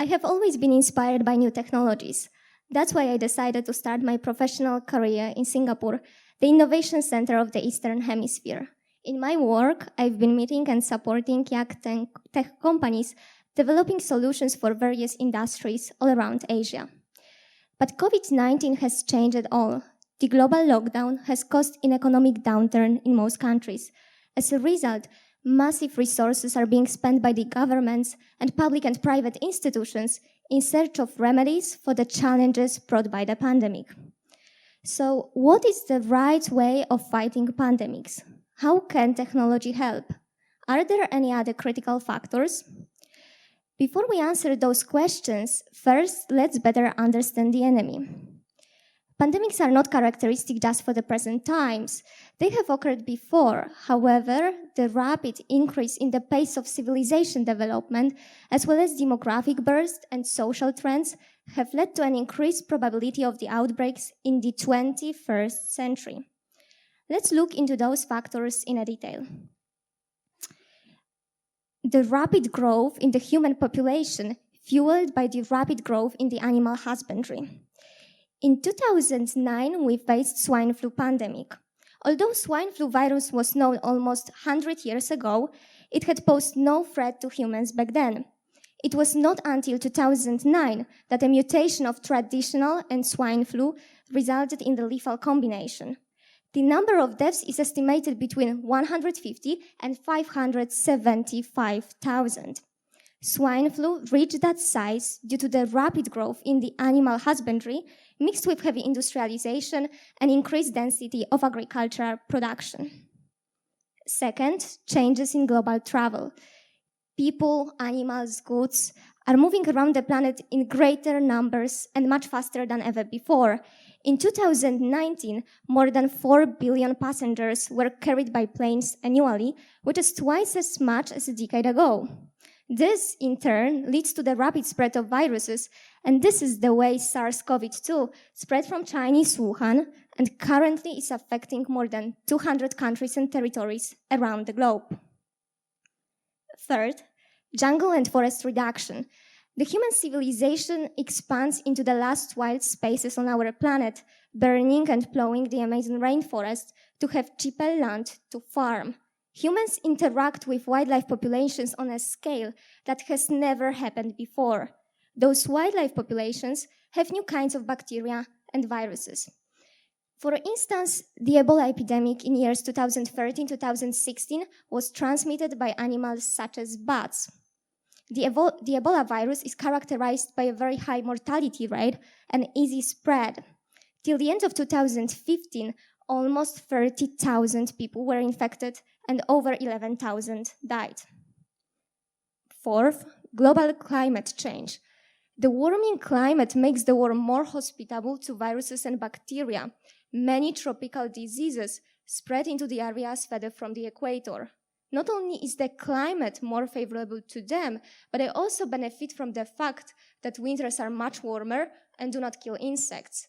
I have always been inspired by new technologies. That's why I decided to start my professional career in Singapore, the innovation center of the Eastern Hemisphere. In my work, I've been meeting and supporting young tech companies developing solutions for various industries all around Asia. But COVID-19 has changed it all. The global lockdown has caused an economic downturn in most countries. As a result, massive resources are being spent by the governments and public and private institutions in search of remedies for the challenges brought by the pandemic. So, what is the right way of fighting pandemics? How can technology help? Are there any other critical factors? Before we answer those questions, first let's better understand the enemy. Pandemics are not characteristic just for the present times. They have occurred before. However, the rapid increase in the pace of civilization development, as well as demographic bursts and social trends, have led to an increased probability of the outbreaks in the 21st century. Let's look into those factors in a detail. The rapid growth in the human population, fueled by the rapid growth in the animal husbandry. In 2009, we faced swine flu pandemic. Although swine flu virus was known almost 100 years ago, it had posed no threat to humans back then. It was not until 2009 that a mutation of traditional and swine flu resulted in the lethal combination. The number of deaths is estimated between 150 and 575,000. Swine flu reached that size due to the rapid growth in the animal husbandry, mixed with heavy industrialization and increased density of agricultural production. Second, changes in global travel. People, animals, goods are moving around the planet in greater numbers and much faster than ever before. In 2019, more than 4 billion passengers were carried by planes annually, which is twice as much as a decade ago. This, in turn, leads to the rapid spread of viruses, and this is the way SARS-CoV-2 spread from Chinese Wuhan and currently is affecting more than 200 countries and territories around the globe. Third, jungle and forest reduction. The human civilization expands into the last wild spaces on our planet, burning and plowing the Amazon rainforest to have cheaper land to farm. Humans interact with wildlife populations on a scale that has never happened before. Those wildlife populations have new kinds of bacteria and viruses. For instance, the Ebola epidemic in years 2013-2016 was transmitted by animals such as bats. The Ebola virus is characterized by a very high mortality rate and easy spread. Till the end of 2015, almost 30,000 people were infected and over 11,000 died. Fourth, global climate change. The warming climate makes the world more hospitable to viruses and bacteria. Many tropical diseases spread into the areas further from the equator. Not only is the climate more favorable to them, but they also benefit from the fact that winters are much warmer and do not kill insects.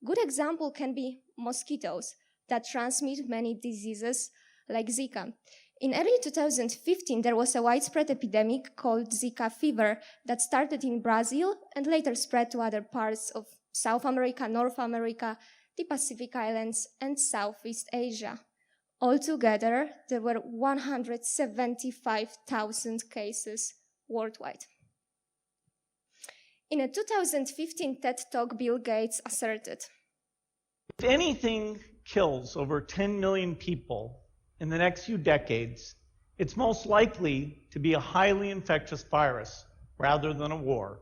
Good example can be mosquitoes that transmit many diseases like Zika. In early 2015, there was a widespread epidemic called Zika fever that started in Brazil and later spread to other parts of South America, North America, the Pacific Islands, and Southeast Asia. Altogether, there were 175,000 cases worldwide. In a 2015 TED Talk, Bill Gates asserted, "If anything kills over 10 million people in the next few decades, it's most likely to be a highly infectious virus rather than a war.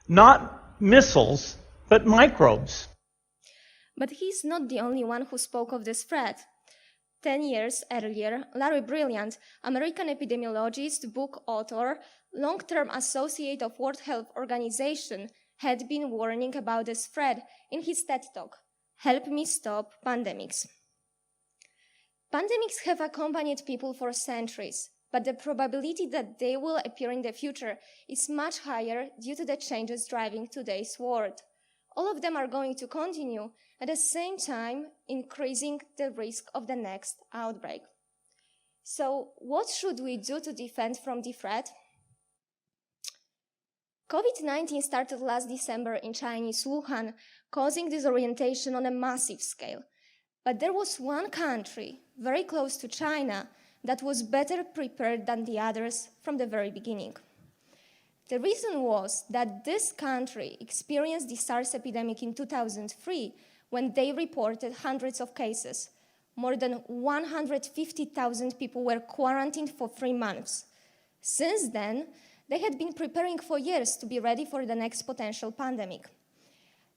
Not missiles, but microbes." But he's not the only one who spoke of this threat. 10 years earlier, Larry Brilliant, American epidemiologist, book author, long-term associate of World Health Organization, had been warning about this threat in his TED Talk, "Help Me Stop Pandemics." Pandemics have accompanied people for centuries, but the probability that they will appear in the future is much higher due to the changes driving today's world. All of them are going to continue, at the same time increasing the risk of the next outbreak. So what should we do to defend from the threat? COVID-19 started last December in Chinese Wuhan, causing disorientation on a massive scale. But there was one country, very close to China, that was better prepared than the others from the very beginning. The reason was that this country experienced the SARS epidemic in 2003 when they reported hundreds of cases. More than 150,000 people were quarantined for 3 months. Since then, they had been preparing for years to be ready for the next potential pandemic.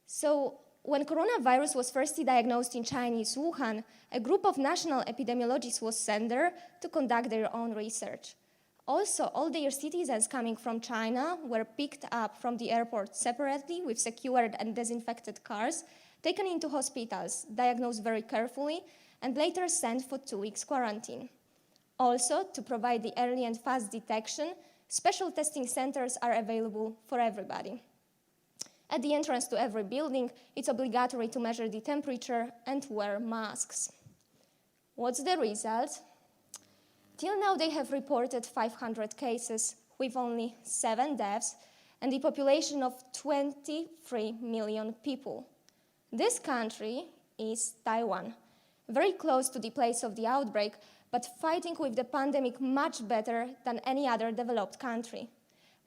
So when coronavirus was first diagnosed in Chinese Wuhan, a group of national epidemiologists was sent there to conduct their own research. Also, all their citizens coming from China were picked up from the airport separately with secured and disinfected cars, taken into hospitals, diagnosed very carefully, and later sent for 2 weeks quarantine. Also, to provide the early and fast detection, special testing centers are available for everybody. At the entrance to every building, it's obligatory to measure the temperature and wear masks. What's the result? Till now, they have reported 500 cases with only 7 deaths and the population of 23 million people. This country is Taiwan, very close to the place of the outbreak, but fighting with the pandemic much better than any other developed country.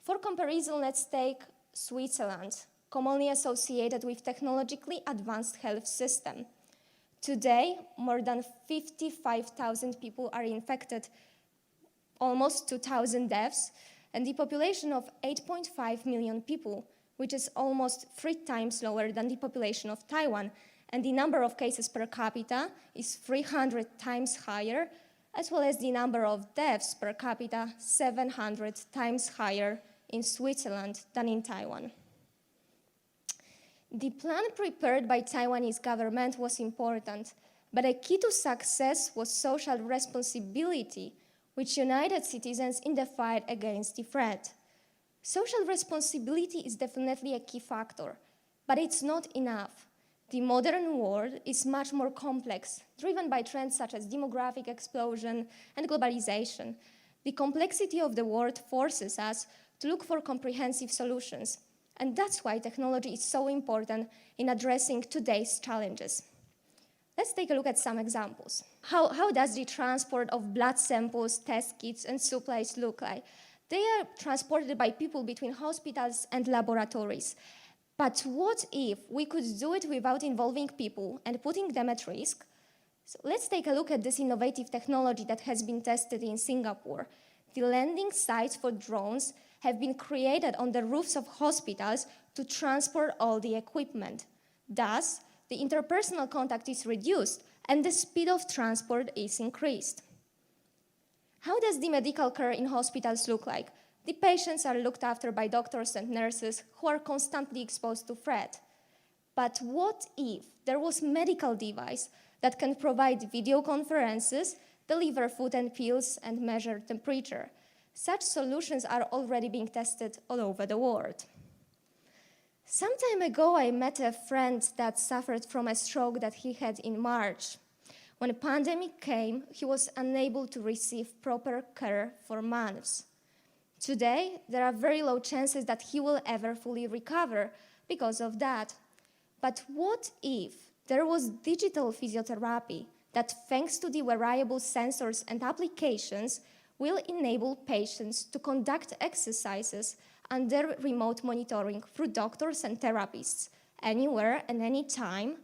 For comparison, let's take Switzerland, commonly associated with technologically advanced health system. Today, more than 55,000 people are infected, almost 2,000 deaths, and the population of 8.5 million people, which is almost 3 times lower than the population of Taiwan, and the number of cases per capita is 300 times higher, as well as the number of deaths per capita 700 times higher in Switzerland than in Taiwan. The plan prepared by Taiwanese government was important, but a key to success was social responsibility, which united citizens in the fight against the threat. Social responsibility is definitely a key factor, but it's not enough. The modern world is much more complex, driven by trends such as demographic explosion and globalization. The complexity of the world forces us to look for comprehensive solutions, and that's why technology is so important in addressing today's challenges. Let's take a look at some examples. How does the transport of blood samples, test kits, and supplies look like? They are transported by people between hospitals and laboratories. But what if we could do it without involving people and putting them at risk? So let's take a look at this innovative technology that has been tested in Singapore. The landing sites for drones have been created on the roofs of hospitals to transport all the equipment. Thus, the interpersonal contact is reduced and the speed of transport is increased. How does the medical care in hospitals look like? The patients are looked after by doctors and nurses who are constantly exposed to threat. But what if there was a medical device that can provide video conferences, deliver food and pills, and measure temperature? Such solutions are already being tested all over the world. Some time ago, I met a friend that suffered from a stroke that he had in March. When a pandemic came, he was unable to receive proper care for months. Today, there are very low chances that he will ever fully recover because of that. But what if there was digital physiotherapy that, thanks to the wearable sensors and applications, will enable patients to conduct exercises under remote monitoring through doctors and therapists, anywhere and anytime?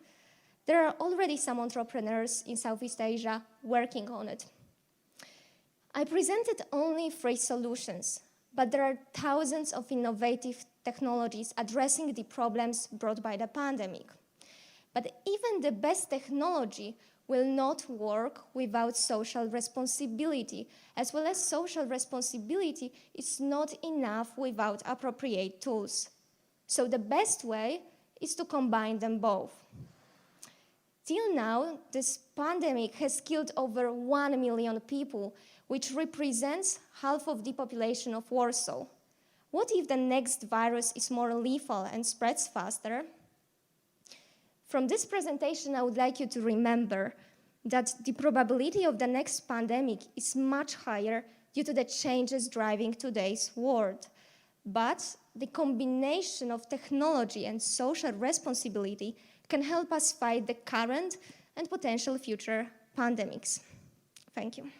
There are already some entrepreneurs in Southeast Asia working on it. I presented only 3 solutions, but there are thousands of innovative technologies addressing the problems brought by the pandemic. But even the best technology will not work without social responsibility, as well as social responsibility is not enough without appropriate tools. So the best way is to combine them both. Till now, this pandemic has killed over 1 million people, which represents half of the population of Warsaw. What if the next virus is more lethal and spreads faster? From this presentation, I would like you to remember that the probability of the next pandemic is much higher due to the changes driving today's world. but the combination of technology and social responsibility can help us fight the current and potential future pandemics. Thank you.